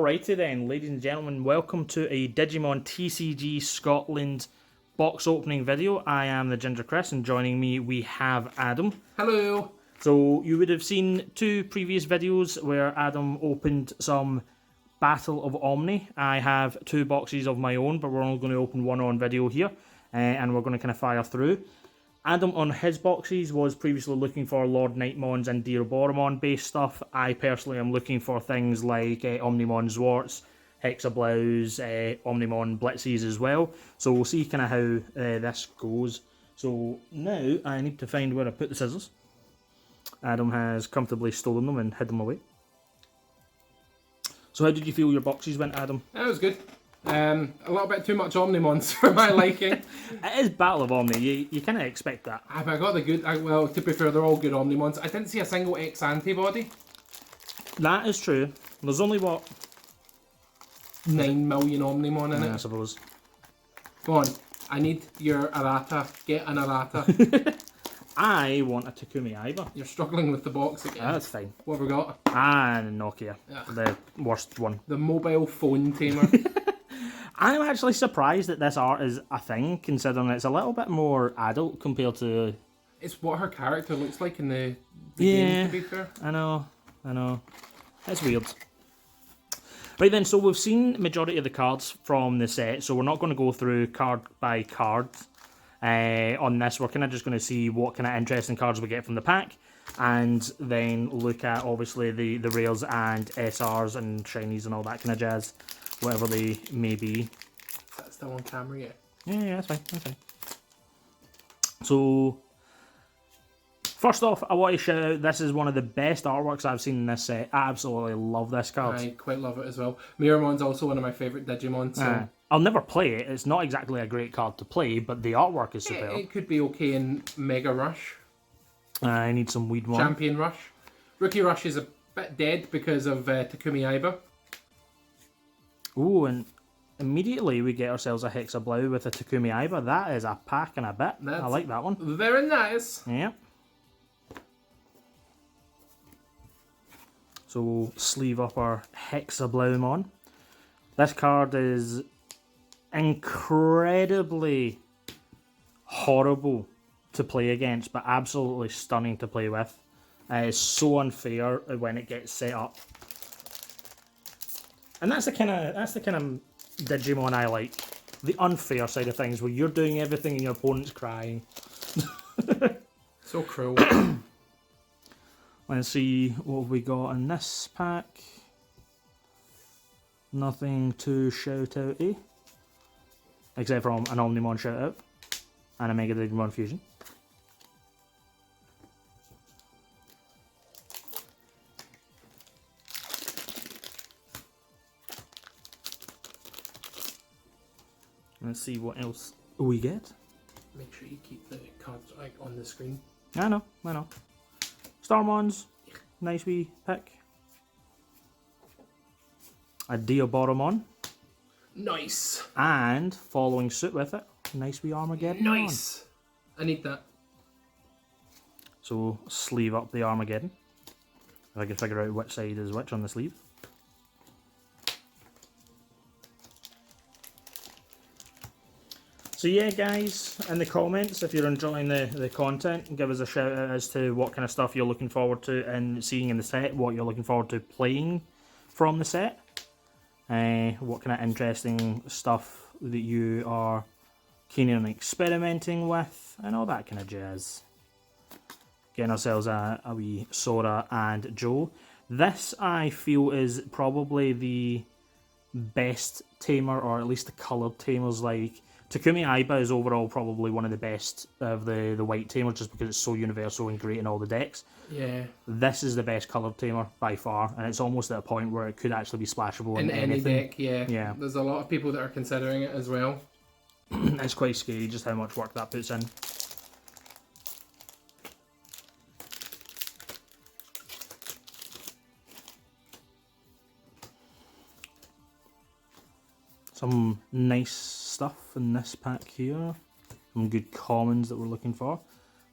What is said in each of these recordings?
Alrighty then, ladies and gentlemen, welcome to a Digimon TCG Scotland box opening video. I am the Ginger Chris, and joining me we have Adam. Hello! So you would have seen two previous videos where Adam opened some Battle of Omni. I have two boxes of my own, but we're only going to open one on video here, and we're going to kind of fire through. Adam on his boxes was previously looking for Lord Nightmons and Deoboromon based stuff. I personally am looking for things like Omnimon Zwarts, Hexablows, Omnimon Blitzes as well. So we'll see kind of how this goes. So now I need to find where I put the scissors. Adam has comfortably stolen them and hid them away. So how did you feel your boxes went, Adam? That was good. A little bit too much Omnimons for my liking. It is Battle of Omni, you kind of expect that. But I got the good, well, to be fair, they're all good Omnimons. I didn't see a single X antibody. That is true. There's only, what? 9 million Omnimon in it. I suppose. Go on, I need your errata. Get an errata. I want a Takumi Aiba. You're struggling with the box again. That's fine. What have we got? Nokia. Yeah. The worst one. The mobile phone tamer. I'm actually surprised that this art is a thing, considering it's a little bit more adult compared to... It's what her character looks like in the game, to be fair. I know. It's weird. Right then, so we've seen majority of the cards from the set, so we're not going to go through card by card on this. We're kind of just going to see what kind of interesting cards we get from the pack, and then look at, obviously, the rares and SRs and shinies and all that kind of jazz. Whatever they may be. Is that still on camera yet? Yeah, that's fine. So, first off, I want to shout out, this is one of the best artworks I've seen in this set. I absolutely love this card. I quite love it as well. Miramon's also one of my favourite Digimon, so... I'll never play it. It's not exactly a great card to play, but the artwork is superb. It could be okay in Mega Rush. I need some Weed One. Champion Rush. Rookie Rush is a bit dead because of Takumi Aiba. Ooh, and immediately we get ourselves a Hexablow with a Takumi Aiba. That is a pack and a bit. I like that one. Very nice. Yeah. So we'll sleeve up our Hexablowmon. This card is incredibly horrible to play against, but absolutely stunning to play with. It's so unfair when it gets set up. And that's the kind of Digimon I like. The unfair side of things, where you're doing everything and your opponent's crying. So cruel. Let's see what we got in this pack. Nothing to shout out, except from an Omnimon shout out and a Mega Digimon Fusion. Let's see what else we get. Make sure you keep the cards on the screen. I know. Starmons, nice wee pick. A Deoboromon. Nice. And following suit with it, nice wee Armageddon. Nice. I need that. So sleeve up the Armageddon. If I can figure out which side is which on the sleeve. So yeah, guys, in the comments, if you're enjoying the content, give us a shout out as to what kind of stuff you're looking forward to and seeing in the set, what you're looking forward to playing from the set, what kind of interesting stuff that you are keen on experimenting with, and all that kind of jazz. Getting ourselves a wee Sora and Joe. This, I feel, is probably the best tamer, or at least the coloured tamers. Like Takumi Aiba is overall probably one of the best of the white tamers, just because it's so universal and great in all the decks. Yeah. This is the best coloured tamer by far, and it's almost at a point where it could actually be splashable in any anything. deck. Yeah. There's a lot of people that are considering it as well. It's quite scary just how much work that puts in. Some nice stuff in this pack here. Some good commons that we're looking for.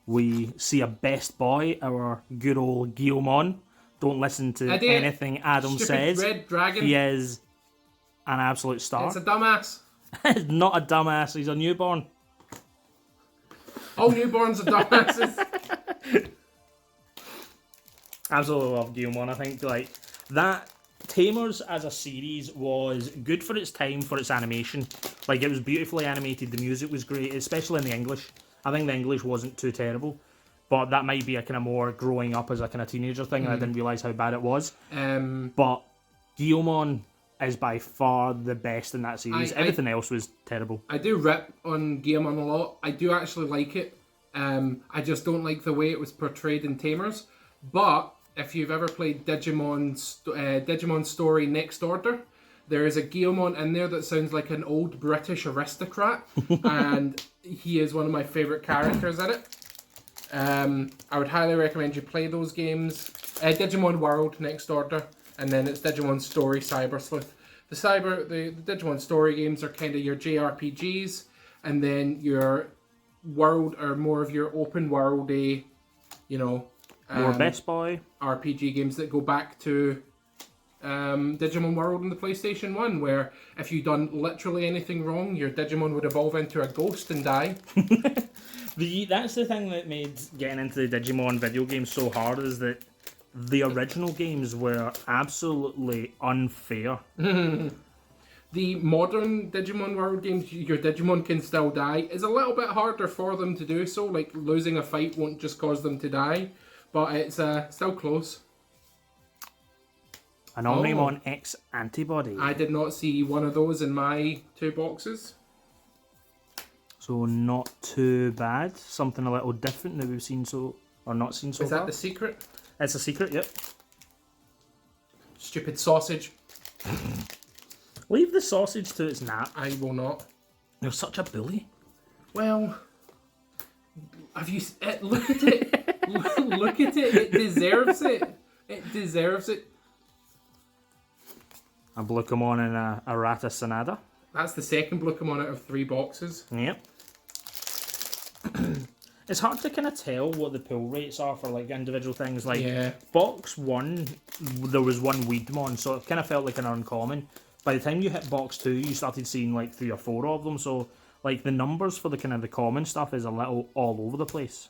We see a best boy, our good old Guilmon. Don't listen to anything Adam says. Red dragon. He is an absolute star. It's a dumbass. It's not a dumbass, he's a newborn. All newborns are dumbasses. Absolutely love Digimon. I think like that Tamers as a series was good for its time, for its animation. Like it was beautifully animated, the music was great, especially in the English. I think the English wasn't too terrible. But that might be a kind of more growing up as a kind of teenager thing, and I didn't realise how bad it was. But Guilmon is by far the best in that series. Everything else was terrible. I do rip on Guilmon a lot. I do actually like it. I just don't like the way it was portrayed in Tamers. But if you've ever played Digimon Story Next Order, there is a Guilmon in there that sounds like an old British aristocrat, and he is one of my favourite characters in it. I would highly recommend you play those games. Digimon World Next Order, and then it's Digimon Story Cyber Sleuth. The Digimon Story games are kind of your JRPGs, and then your world are more of your open worldy, More Best Boy RPG games that go back to Digimon World on the PlayStation 1, where if you'd done literally anything wrong, your Digimon would evolve into a ghost and die. That's the thing that made getting into the Digimon video games so hard, is that the original games were absolutely unfair. The modern Digimon World games, your Digimon can still die. It's a little bit harder for them to do so, like losing a fight won't just cause them to die, but it's still close. An Omnimon X antibody. I did not see one of those in my 2 boxes. So not too bad. Something a little different that we've seen not seen so far. Is that the secret? It's a secret, yep. Stupid sausage. Leave the sausage to its nap. I will not. You're such a bully. Well, have you... look at it. Look at it. It deserves it. It deserves it. A Blucomon and a Rata Sonada. That's the second Blucomon out of 3 boxes. Yep. It's hard to kind of tell what the pull rates are for like individual things. Like box 1, there was one Weedmon, so it kind of felt like an uncommon. By the time you hit box 2, you started seeing like 3 or 4 of them. So like the numbers for the kind of the common stuff is a little all over the place.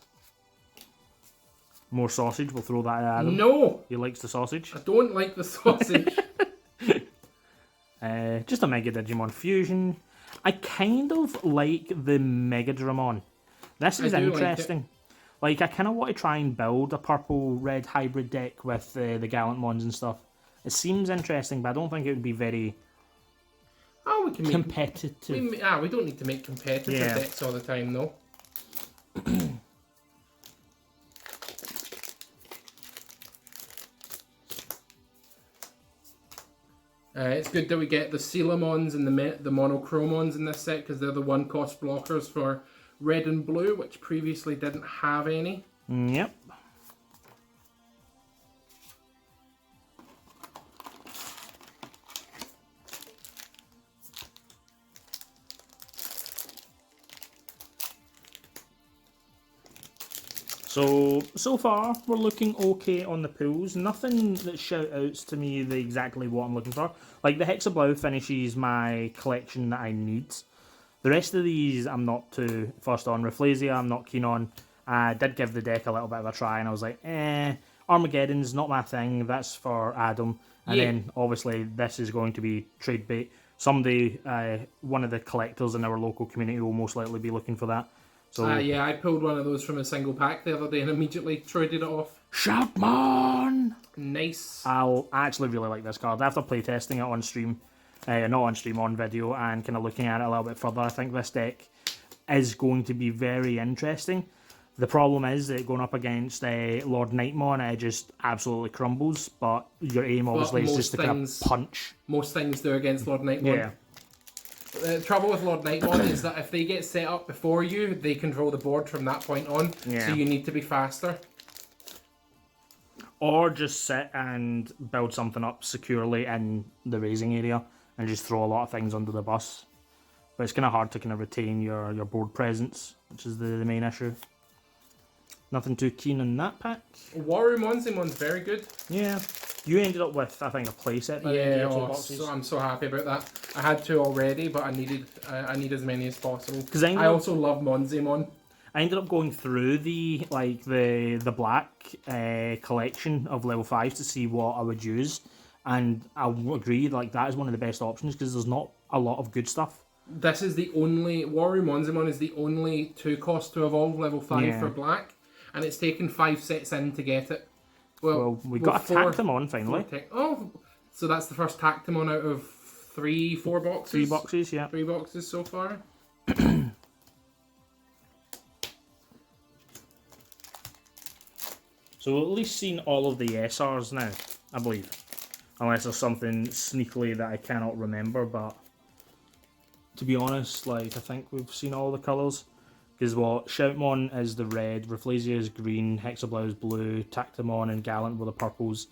More sausage, we'll throw that at him. No! He likes the sausage. I don't like the sausage. Just a Mega Digimon Fusion. I kind of like the Mega Dramon. This is interesting. Like, I kind of want to try and build a purple-red hybrid deck with the Gallantmons and stuff. It seems interesting, but I don't think it would be very we can competitive. We don't need to make competitive decks all the time, though. It's good that we get the Celamons and the Monochromons in this set, because they're the 1-cost blockers for red and blue, which previously didn't have any. Yep. So far, we're looking okay on the pulls. Nothing that shout outs to me exactly what I'm looking for. Like, the Hexablau finishes my collection that I need. The rest of these, I'm not too fussed on. Rafflesia, I'm not keen on. I did give the deck a little bit of a try, and I was like, Armageddon's not my thing. That's for Adam. And then, obviously, this is going to be trade bait. Someday, one of the collectors in our local community will most likely be looking for that. So, I pulled one of those from a single pack the other day and immediately traded it off. Shoutmon! Nice. I actually really like this card. After playtesting it on stream, not on stream, on video, and kind of looking at it a little bit further, I think this deck is going to be very interesting. The problem is that going up against Lord Nightmon, it just absolutely crumbles, but your aim obviously is just to kind of punch. Most things do against Lord Nightmon. Yeah. The trouble with Lord Nightmon is that if they get set up before you, they control the board from that point on, so you need to be faster. Or just sit and build something up securely in the raising area and just throw a lot of things under the bus. But it's kind of hard to kind of retain your board presence, which is the main issue. Nothing too keen on that pack. Warumon's very good. Yeah. You ended up with, I think, a playset by the end Yeah, of your 2 oh, boxes. so I'm so happy about that. I had 2 already, but I need as many as possible. 'Cause I I also love Monzemon. I ended up going through the black collection of level 5 to see what I would use, and I agree, like, that is one of the best options because there's not a lot of good stuff. This is the only Waru Monzemon is the only 2 cost to evolve level 5 Yeah. for black, and it's taken 5 sets in to get it. Well, we got a Tactimon finally. Oh, so that's the first Tactimon out of 4 boxes. 3 boxes, yeah. 3 boxes so far. So we've at least seen all of the SRs now, I believe. Unless there's something sneakily that I cannot remember, but to be honest, like, I think we've seen all the colours. Because what, Shoutmon is the red, Rafflesia is green, Hexablow is blue, Tactimon and Gallant were the purples,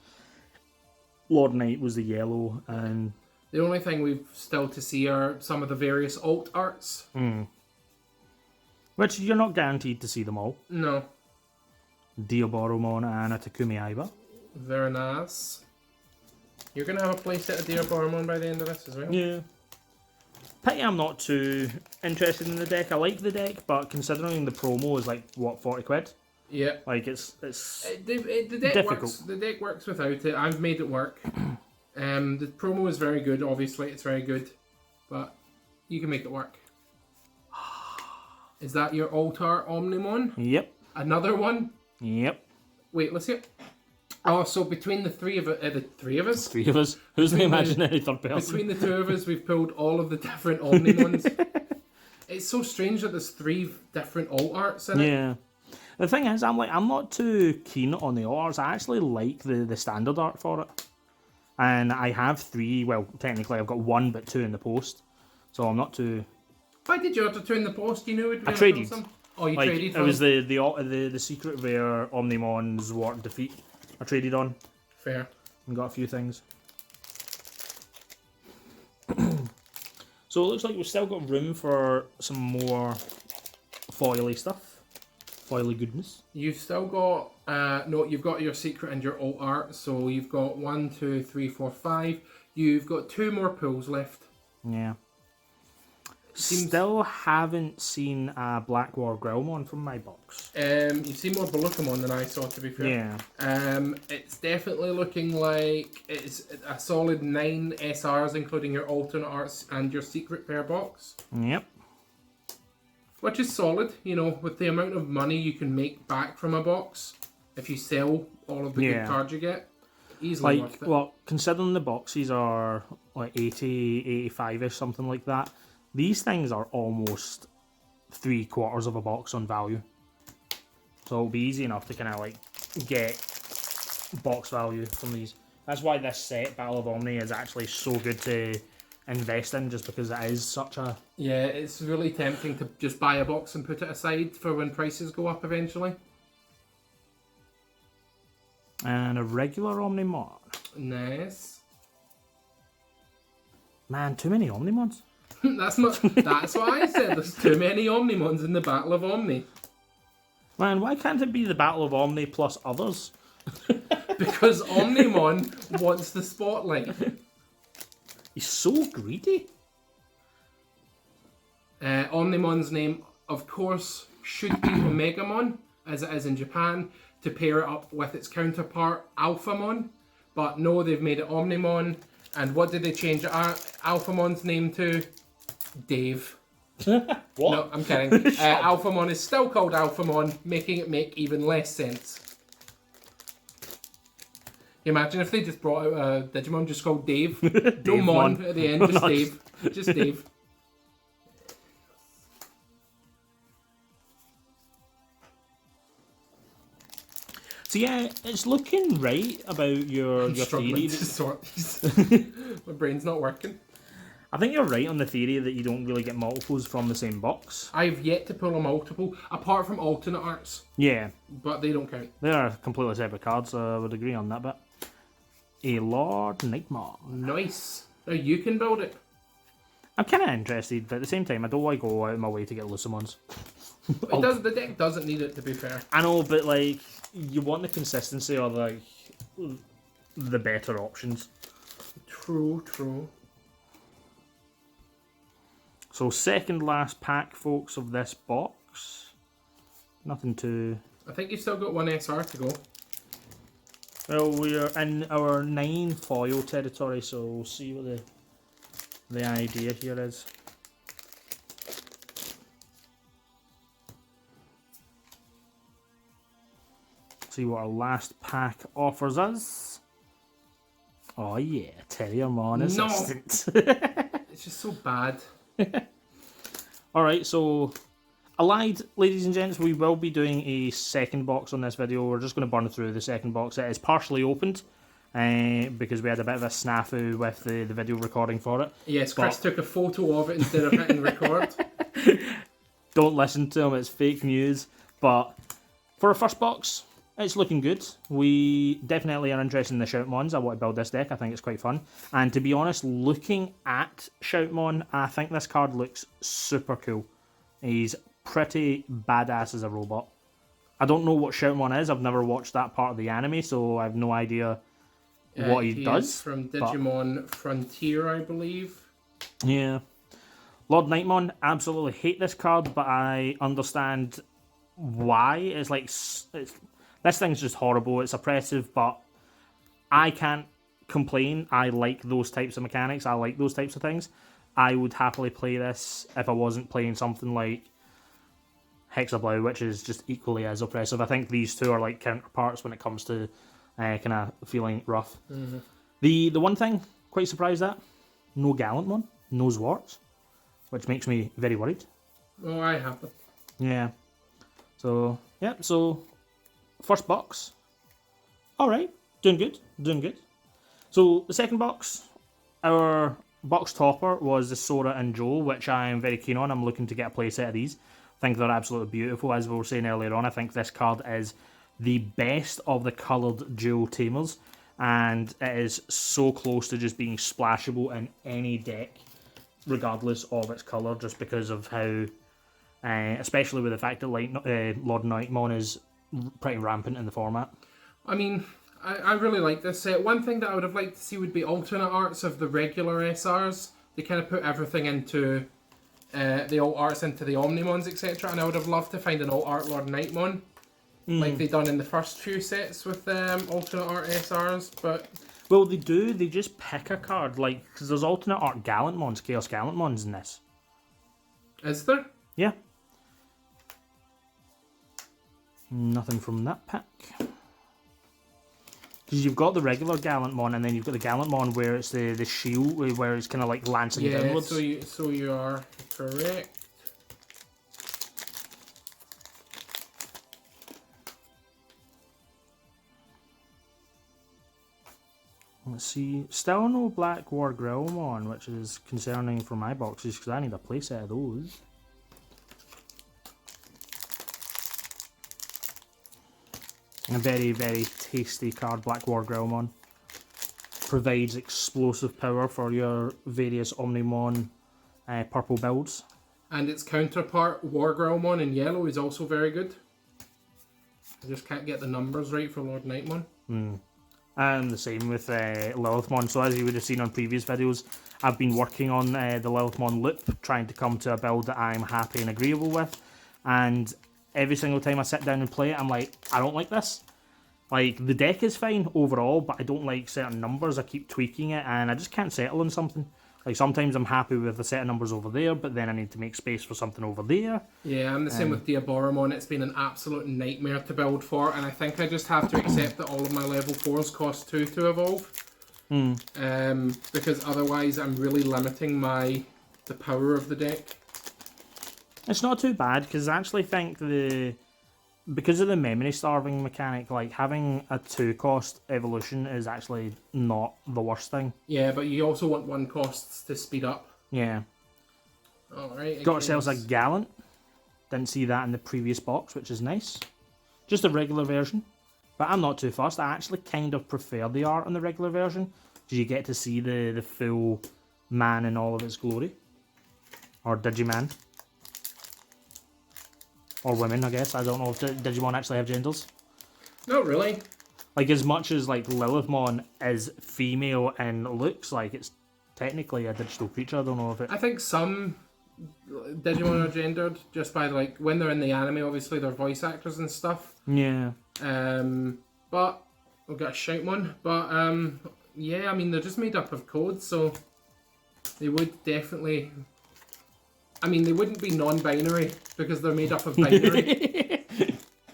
Lord Knight was the yellow, and... The only thing we've still to see are some of the various alt arts. Which you're not guaranteed to see them all. No. Diaboromon and a Takumi Aiba. Very nice. You're going to have a playset of Diaboromon by the end of this as well? Yeah. Pity I'm not too interested in the deck. I like the deck, but considering the promo is like, what, 40 quid? Yeah. Like, it's the deck difficult. works. The deck works without it. I've made it work. The promo is very good. Obviously, it's very good, but you can make it work. Is that your Altar Omnimon? Yep. Another one? Yep. Wait, let's see it. Oh, so between the three of us, 3 of us. Who's the imaginary third person? between the 2 of us, we've pulled all of the different Omnimons. It's so strange that there's 3 different alt arts in it. Yeah. The thing is, I'm not too keen on the alt arts. I actually like the standard art for it. And I have 3, well, technically I've got 1 but 2 in the post. So I'm not too... Why did you order 2 in the post? You knew it would be I traded. Some? Oh, you Like, traded it for was them? the secret rare Omnimon's War Defeat I traded on Fair. and got a few things. So it looks like we've still got room for some more foily stuff. Foily goodness. You've still got no. You've got your secret and your alt art. So you've got 1, 2, 3, 4, 5. You've got 2 more pulls left. Yeah. Still haven't seen a Black War Growlmon from my box. You've seen more Balukamon than I saw, to be fair. Yeah. It's definitely looking like it's a solid 9 SRs, including your alternate arts and your secret pair box. Yep. Which is solid, you know, with the amount of money you can make back from a box. If you sell all of the good cards you get, easily worth it. Well, considering the boxes are like 80, 85-ish, something like that, these things are almost 3/4 of a box on value. So it'll be easy enough to kind of like get box value from these. That's why this set, Battle of Omni, is actually so good to invest in, just because it is such a... Yeah, it's really tempting to just buy a box and put it aside for when prices go up eventually. And a regular Omnimon. Nice. Man, too many Omnimons. That's what I said. There's too many Omnimons in the Battle of Omni. Man, why can't it be the Battle of Omni plus others? Because Omnimon wants the spotlight. He's so greedy. Omnimon's name, of course, should be Omegamon, as it is in Japan, to pair it up with its counterpart, Alphamon. But no, they've made it Omnimon. And what did they change Alphamon's name to? Dave. What? No, I'm kidding. Alphamon is still called Alphamon, making it make even less sense. Imagine if they just brought out a Digimon just called Dave. No Mon at the end, just Dave. Just Dave. So yeah, it's looking right about your Struggling theory. to sort these. My brain's not working. I think you're right on the theory that you don't really get multiples from the same box. I've yet to pull a multiple, apart from alternate arts, Yeah, but they don't count. they are completely separate cards, so I would agree on that bit. A Lord Nightmare. Nice. Now you can build it. I'm kind of interested, but at the same time, I don't want to go out of my way to get Lucimons. The deck doesn't need it, to be fair. I know, but like, you want the consistency, or like, the better options. True, true. So second last pack, folks, of this box. Nothing too... I think you've still got one SR to go. Well, we're in our 9 foil territory, so we'll see what the idea here is. See what our last pack offers us. Oh yeah, Terriermon Assistant. It's just so bad. Alright, so I lied, ladies and gents, we will be doing a second box on this video. We're just going to burn through the second box. It is partially opened because we had a bit of a snafu with the video recording for it. Yes, Chris took a photo of it instead of hitting record. Don't listen to him, it's fake news. But for our first box, it's looking good. We definitely are interested in the Shoutmons. I want to build this deck. I think it's quite fun. And to be honest, looking at Shoutmon, I think this card looks super cool. He's pretty badass as a robot. I don't know what Shoutmon is. I've never watched that part of the anime, so I have no idea what he does. Is from Digimon Frontier, I believe. Yeah. Lord Nightmon, absolutely hate this card, but I understand why. It's like... This thing's just horrible. It's oppressive, but I can't complain. I like those types of mechanics. I like those types of things. I would happily play this if I wasn't playing something like Hexablow, which is just equally as oppressive. I think these two are like counterparts when it comes to kind of feeling rough. Mm-hmm. The one thing, quite surprised at, no Gallantmon, no Zwarts, which makes me very worried. Oh, I have them. Yeah. So, yeah, so... First box, alright, doing good, doing good. So the second box, our box topper was the Sora and Joel, which I am very keen on. I'm looking to get a playset of these. I think they're absolutely beautiful. As we were saying earlier on, I think this card is the best of the coloured dual tamers, and it is so close to just being splashable in any deck, regardless of its colour, just because of how, especially with the fact that Lord Nightmon is pretty rampant in the format. I mean, I really like this set. One thing that I would have liked to see would be alternate arts of the regular SRs. They kind of put everything into the alt arts into the Omnimons, etc. And I would have loved to find an alt art Lord Nightmon, like they done in the first few sets with alternate art SRs. But well, they do. They just pick a card, like because there's alternate art Gallantmons, Chaos Gallantmons in this. Is there? Yeah. Nothing from that pack. Because you've got the regular Gallantmon, and then you've got the Gallantmon where it's the shield, where it's kind of like lancing downwards. So you are correct. Let's see. Still no Black War Growlmon, which is concerning for my boxes, because I need a playset of those. A very, very tasty card, Black War Growlmon. Provides explosive power for your various Omnimon purple builds. And its counterpart, War Growlmon in yellow, is also very good. I just can't get the numbers right for Lord Nightmon. And the same with Lilithmon. So as you would have seen on previous videos, I've been working on the Lilithmon loop, trying to come to a build that I'm happy and agreeable with. And every single time I sit down and play it, I'm like, I don't like this. Like, the deck is fine overall, but I don't like certain numbers. I keep tweaking it, and I just can't settle on something. Like, sometimes I'm happy with a set of numbers over there, but then I need to make space for something over there. Yeah, I'm the same with Diaboromon. It's been an absolute nightmare to build for, and I think I just have to accept that all of my level 4s cost 2 to evolve. Because otherwise I'm really limiting the power of the deck. It's not too bad, because I actually think because of the memory starving mechanic, like having a 2-cost evolution is actually not the worst thing. Yeah, but you also want 1 costs to speed up. Yeah. Alright. Got ourselves a Gallant. Didn't see that in the previous box, which is nice. Just a regular version. But I'm not too fussed. I actually kind of prefer the art on the regular version, because you get to see the full man in all of its glory. Or Digimon. Or women, I guess. I don't know if Digimon actually have genders. Not really. Like, as much as, like, Lilithmon is female and looks like it's technically a digital creature, I don't know if it... I think some Digimon are gendered just by, like, when they're in the anime, obviously they're voice actors and stuff. Yeah. But we've got a Shoutmon. But, yeah, I mean, they're just made up of codes, so they would definitely... I mean, they wouldn't be non-binary because they're made up of binary.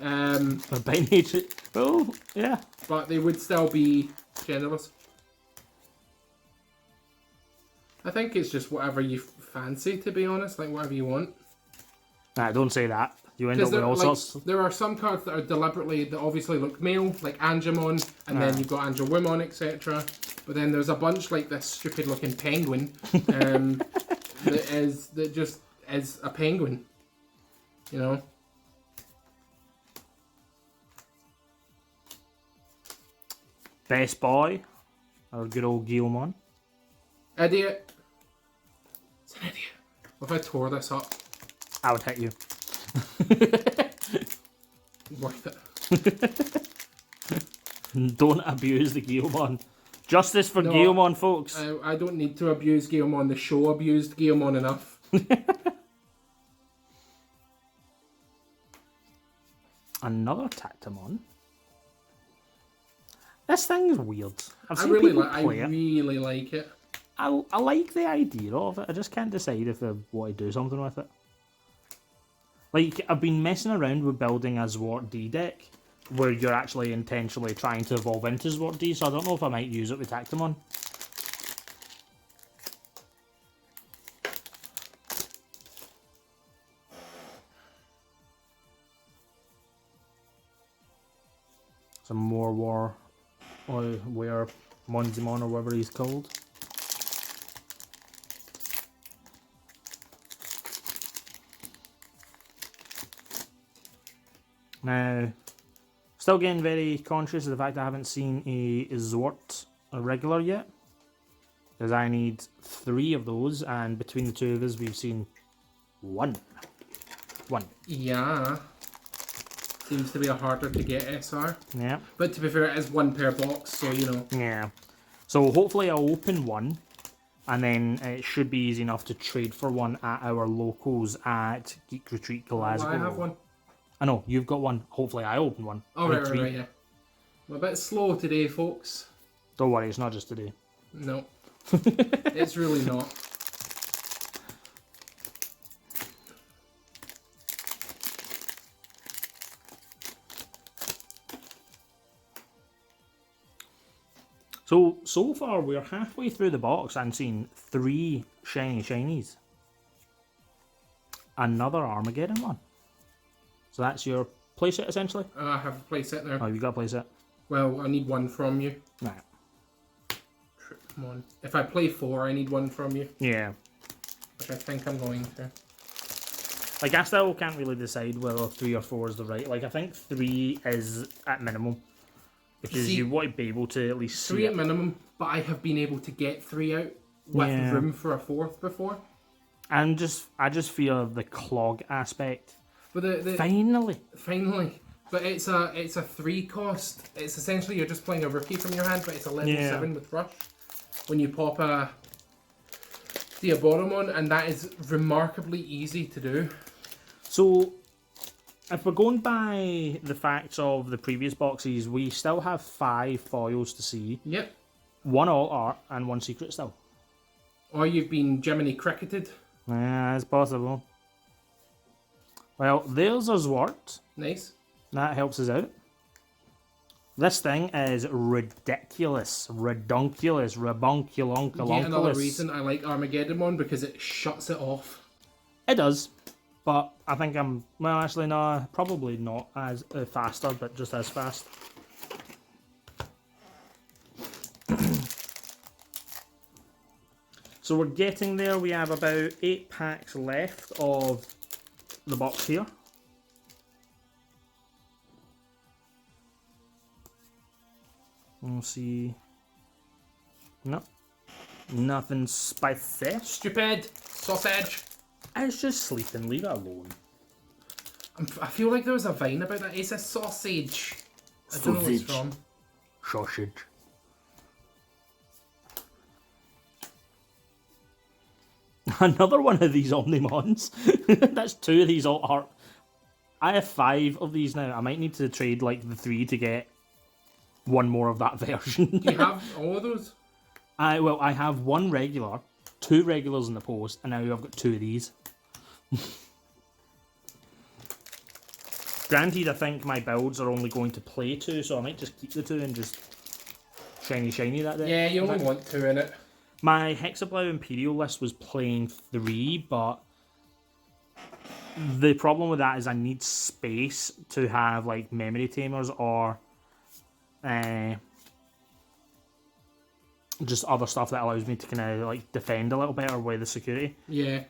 By nature... Oh, yeah. But they would still be genderless. I think it's just whatever you fancy, to be honest. Like, whatever you want. Nah, don't say that. You end up with all sorts... There are some cards that are deliberately, that obviously look male, like Angemon, and then you've got Angelwomon, etc. But then there's a bunch like this stupid looking penguin that just is a penguin. You know? Best boy, our good old Guilmon. Idiot. It's an idiot. What if I tore this up? I would hit you. Worth it. Don't abuse the Guilmon. Justice for Guilmon, folks. I don't need to abuse Guilmon. The show abused Guilmon enough. Another Tactimon. This thing is weird. I really like it. I like the idea of it. I just can't decide if I want to do something with it. Like, I've been messing around with building a Zwart D deck, where you're actually intentionally trying to evolve into Zwart D, so I don't know if I might use it with Tactimon. Some more war, or where Monzimon or whatever he's called. Now, still getting very conscious of the fact I haven't seen a Zwart regular yet. Because I need 3 of those, and between the two of us we've seen 1. Yeah. Seems to be a harder to get SR. Yeah. But to be fair, it is 1 per box, so you know. Yeah. So hopefully I'll open 1, and then it should be easy enough to trade for 1 at our locals at Geek Retreat Glasgow. I have 1. I know, you've got 1. Hopefully I open 1. Oh, right, yeah. I'm a bit slow today, folks. Don't worry, it's not just today. No. It's really not. So far we're halfway through the box and seen 3 shiny shinies. Another Armageddon one. So that's your playset essentially? I have a playset now. Oh, you got a playset? Well, I need 1 from you. Right. Come on. If I play 4, I need 1 from you. Yeah. Which I think I'm going to. Like, I still can't really decide whether 3 or 4 is the right. Like, I think 3 is at minimum. Because you want to be able to at least see 3 it. at minimum, but I have been able to get 3 out with room for a 4th before. And I just feel the clog aspect. But Finally. But it's a 3 cost. It's essentially you're just playing a rookie from your hand, but it's a level 7 with rush. When you pop a Diaboromon, and that is remarkably easy to do. So, if we're going by the facts of the previous boxes, we still have 5 foils to see. Yep. 1 alt art and 1 secret still. Or you've been Jiminy cricketed. Yeah, it's possible. Well, there's a Zwart. Nice. That helps us out. This thing is ridiculous. Redonkulous. Rebonkulonkulonkulous. Yet another reason I like Armageddon because it shuts it off. It does. But I think well, actually, no, probably not as faster, but just as fast. So we're getting there. We have about 8 packs left of the box here. We'll see. No. Nothing spicy. Stupid. Sausage. It's just sleeping. Leave it alone. I feel like there was a Vine about that. It's a sausage. I don't know where it's from. Sausage. Another one of these Omnimons. That's 2 of these alt art. I have 5 of these now. I might need to trade like the 3 to get one more of that version. Do you have all of those? I have 1 regular, 2 regulars in the post, and now I've got 2 of these. Granted, I think my builds are only going to play 2, so I might just keep the 2 and just shiny that day. Yeah, you only want 2 in it. My Hexablow Imperial list was playing 3, but the problem with that is I need space to have like memory tamers or just other stuff that allows me to kind of like defend a little better with the security. Yeah.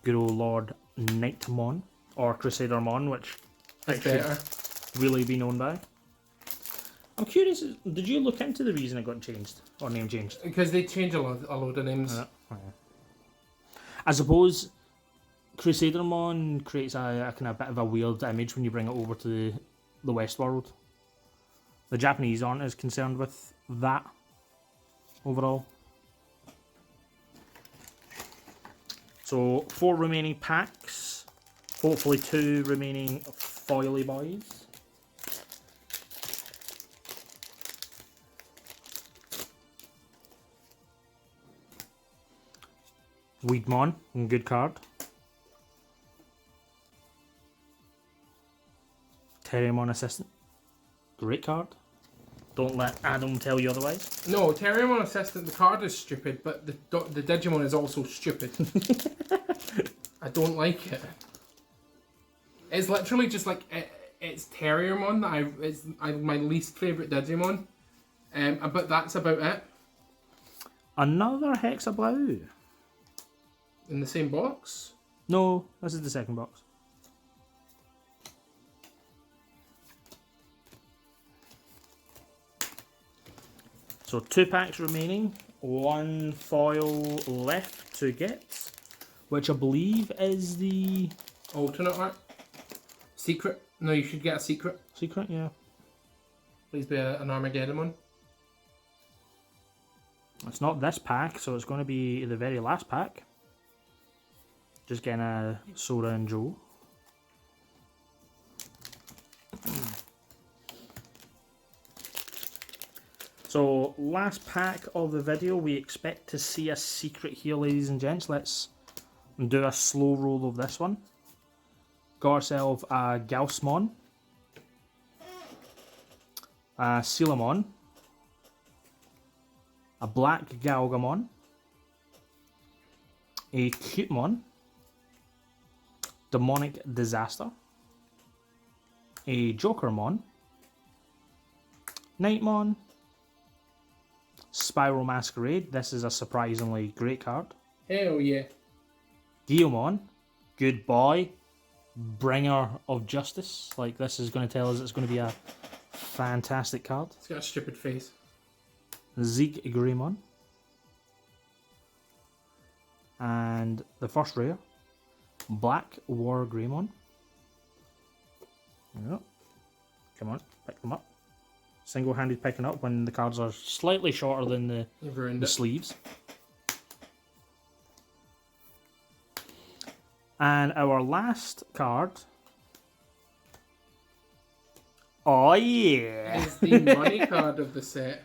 Good old Lord Knightmon or Crusadermon, which That's it better. should really be known by. I'm curious, did you look into the reason it got changed or name changed? Because they change a load of names. I suppose Crusadermon creates a kind of bit of a weird image when you bring it over to the West world. The Japanese aren't as concerned with that overall. So 4 remaining packs, hopefully 2 remaining foily boys. Weedmon, good card. Terriermon Assistant, great card. Don't let Adam tell you otherwise. No, Terriermon Assistant, the card is stupid, but the Digimon is also stupid. I don't like it. It's literally just like, it's Terriermon that it's my least favourite Digimon. But that's about it. Another Hexablow. In the same box? No, this is the second box. So 2 packs remaining, 1 foil left to get, which I believe is the Alternate art? Secret? No, you should get a secret. secret, yeah. Please be an Armageddon. It's not this pack, so it's going to be the very last pack. Just getting a Sora and Joe. So, last pack of the video, we expect to see a secret here, ladies and gents. Let's do a slow roll of this one. Got ourselves a Gaussmon, a Silamon, a Black Galgamon, a Cutemon, Demonic Disaster, a Jokermon, Knightmon, Spiral Masquerade. This is a surprisingly great card. Hell yeah. Guillemon, good boy, bringer of justice. Like, this is going to tell us it's going to be a fantastic card. It's got a stupid face. Zeke Greymon. And the first rare, Black War Greymon. Yep. Come on, pick them up. Single-handed picking up when the cards are slightly shorter than You've ruined the it. sleeves. And our last card. Oh yeah! It's the money card of the set.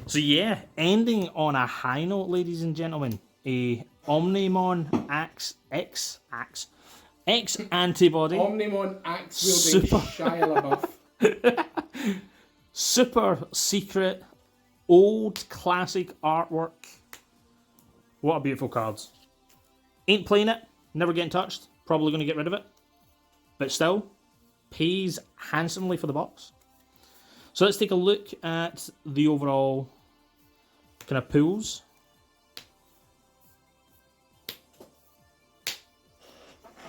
So yeah, ending on a high note, ladies and gentlemen. A Omnimon X antibody. Omnimon axe wielding Super. Shia LaBeouf. Super secret, old classic artwork. What a beautiful cards. Ain't playing it, never getting touched, probably going to get rid of it. But still, pays handsomely for the box. So let's take a look at the overall kind of pools.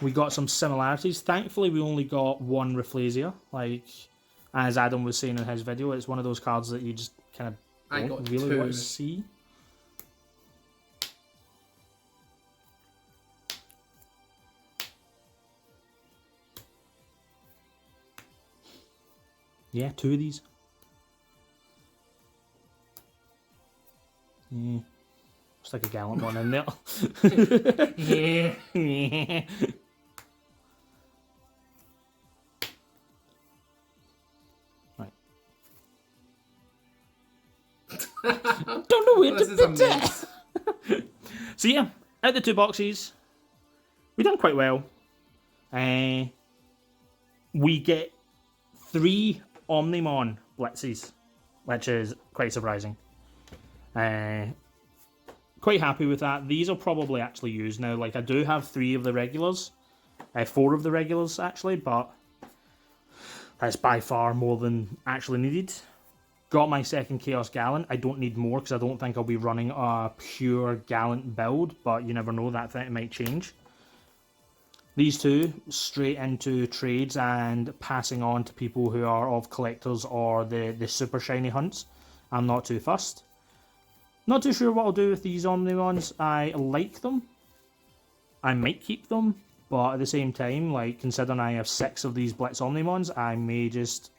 We got some similarities. Thankfully, we only got 1 Rafflesia. Like, as Adam was saying in his video, it's one of those cards that you just kind of I don't got really 2. want to see. Yeah, 2 of these. Yeah. Stick a gallant one in there. Yeah. Right. Don't know where This to is a put mess. it. So yeah, out the 2 boxes, we done quite well. We get 3 Omnimon Blitzes, which is quite surprising. Quite happy with that. These are probably actually used now. Like, I do have 3 of the regulars. 4 of the regulars, actually, but that's by far more than actually needed. Got my second Chaos Gallant. I don't need more because I don't think I'll be running a pure Gallant build, but you never know, that thing might change. These 2 straight into trades and passing on to people who are of collectors or the super shiny hunts. I'm not too fussed. Not too sure what I'll do with these Omnimons. I like them. I might keep them, but at the same time, like, considering I have 6 of these Blitz Omnimons, I may just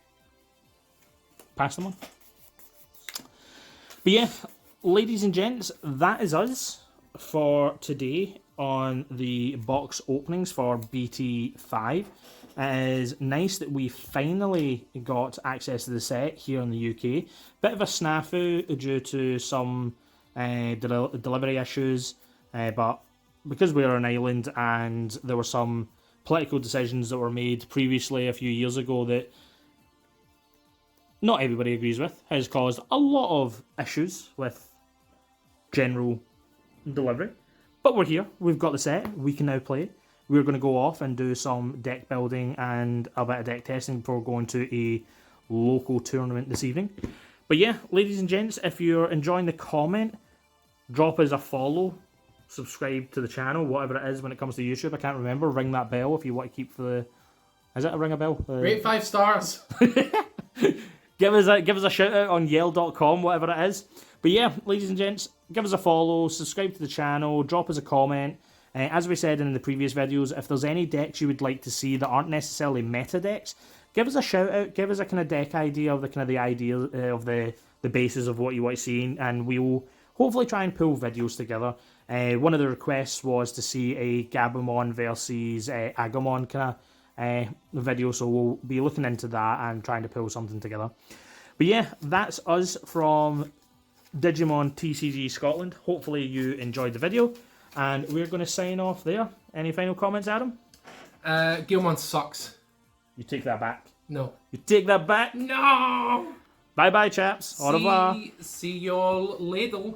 pass them on. But yeah, ladies and gents, that is us for today on the box openings for BT05. It is nice that we finally got access to the set here in the UK. Bit of a snafu due to some delivery issues, but because we're an island and there were some political decisions that were made previously a few years ago that not everybody agrees with, has caused a lot of issues with general delivery. But we're here, we've got the set, we can now play it. We're going to go off and do some deck building and a bit of deck testing before going to a local tournament this evening. But yeah, ladies and gents, if you're enjoying the comment, drop us a follow, subscribe to the channel, whatever it is when it comes to YouTube. I can't remember. Ring that bell if you want to keep the... Is it a ring a bell? Rate 5 stars. Give us a shout out on yell.com, whatever it is. But yeah, ladies and gents, give us a follow, subscribe to the channel, drop us a comment. As we said in the previous videos, if there's any decks you would like to see that aren't necessarily meta decks, give us a shout out, give us a kind of deck idea of the kind of the idea of the basis of what you want to see, and we will hopefully try and pull videos together. One of the requests was to see a Gabumon versus Agumon kind of video, so we'll be looking into that and trying to pull something together. But yeah, that's us from Digimon TCG Scotland. Hopefully you enjoyed the video, and we're going to sign off there. Any final comments, Adam? Gilmon sucks. You take that back. No. You take that back? No! Bye bye, chaps. Au revoir. See y'all later.